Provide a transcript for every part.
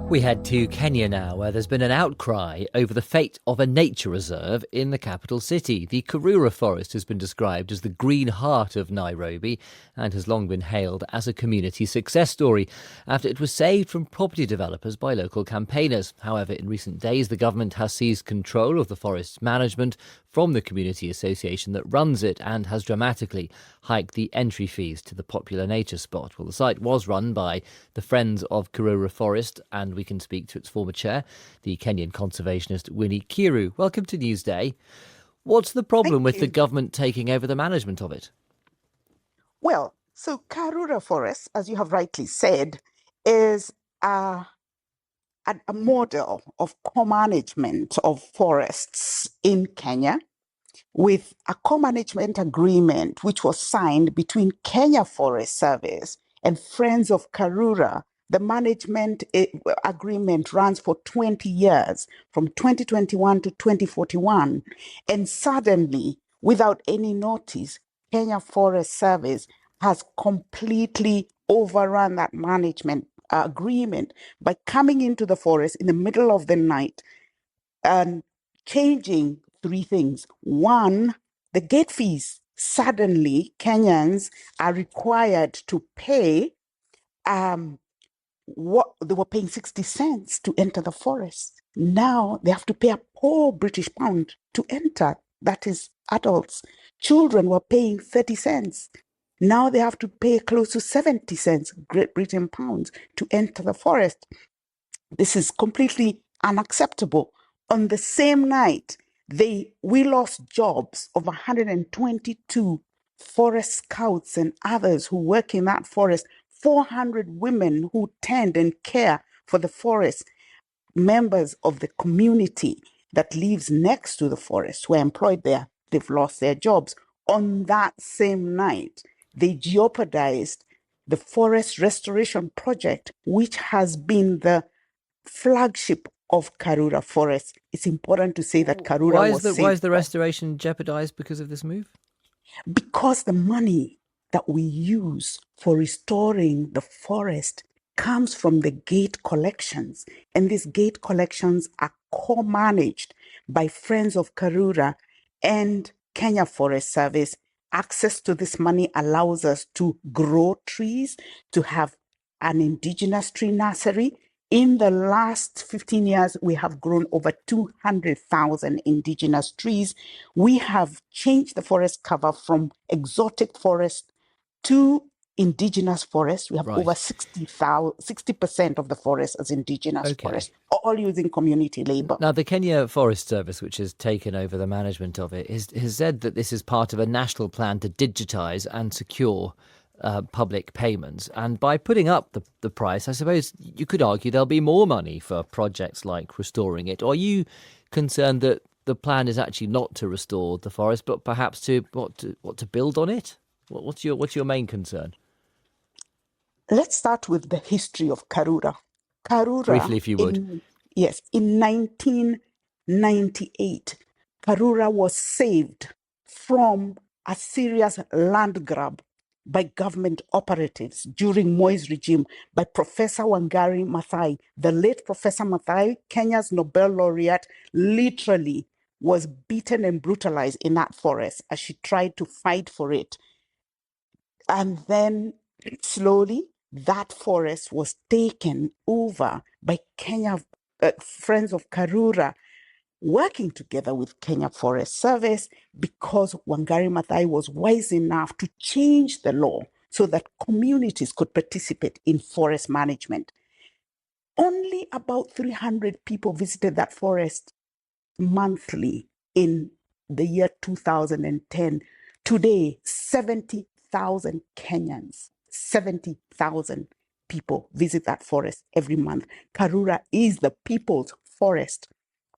We head to Kenya now, where there's been an outcry over the fate of a nature reserve in the capital city. The Karura Forest has been described as the green heart of Nairobi and has long been hailed as a community success story after it was saved from property developers by local campaigners. However, in recent days, the government has seized control of the forest's management from the community association that runs it and has dramatically hiked the entry fees to the popular nature spot. Well, the site was run by the Friends of Karura Forest, and we can speak to its former chair, the Kenyan Conservationist Winnie Kiiru. Welcome to Newsday. What's the problem with the government taking over the management of it? Well, so Karura Forest, as you have rightly said, is a model of co-management of forests in Kenya, with a co-management agreement which was signed between Kenya Forest Service and Friends of Karura. The management agreement runs for 20 years, from 2021 to 2041. And suddenly, without any notice, Kenya Forest Service has completely overrun that management agreement by coming into the forest in the middle of the night and changing three things. One, the gate fees. Suddenly, Kenyans are required to pay what they were paying 60 cents to enter the forest. Now they have to pay a poor British pound to enter. That is adults. Children were paying 30 cents. Now they have to pay close to 70 cents Great Britain pounds to enter the forest. This is completely unacceptable. On the same night, we lost jobs of 122 forest scouts and others who work in that forest, 400 women who tend and care for the forest, members of the community that lives next to the forest who are employed there. They've lost their jobs. On that same night, they jeopardized the forest restoration project, which has been the flagship of Karura Forest. It's important to say that Karura was saved. Why is the restoration jeopardized because of this move? Because the money that we use for restoring the forest comes from the gate collections. And these gate collections are co-managed by Friends of Karura and Kenya Forest Service. Access to this money allows us to grow trees, to have an indigenous tree nursery. In the last 15 years, we have grown over 200,000 indigenous trees. We have changed the forest cover from exotic forest to indigenous forest. We have over 60% of the forest as indigenous forest, all using community labor. Now, the Kenya Forest Service, which has taken over the management of it, has said that this is part of a national plan to digitise and secure public payments. And by putting up the price, I suppose you could argue there'll be more money for projects like restoring it. Or are you concerned that the plan is actually not to restore the forest, but perhaps to build on it? What's your main concern? Let's start with the history of Karura. Karura, briefly, if you would. Yes, in 1998, Karura was saved from a serious land grab by government operatives during Moi's regime by Professor Wangari Maathai. The late Professor Maathai, Kenya's Nobel laureate, literally was beaten and brutalized in that forest as she tried to fight for it. And then slowly, that forest was taken over by Kenya Friends of Karura, working together with Kenya Forest Service, because Wangari Maathai was wise enough to change the law so that communities could participate in forest management. Only about 300 people visited that forest monthly in the year 2010. Today, 70,000 Kenyans, 70,000 people visit that forest every month. Karura is the people's forest.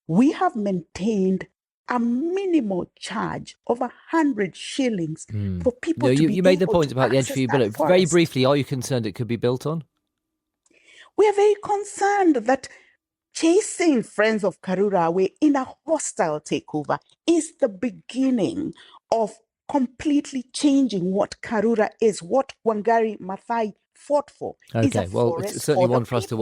We have maintained a minimal charge of 100 shillings for people to be able to access that forest. You made the point about the entry fee, but very briefly, are you concerned it could be built on? We are very concerned that chasing Friends of Karura away in a hostile takeover is the beginning of completely changing what Karura is, what Wangari Maathai fought for. Okay, well, it's certainly one for us to watch.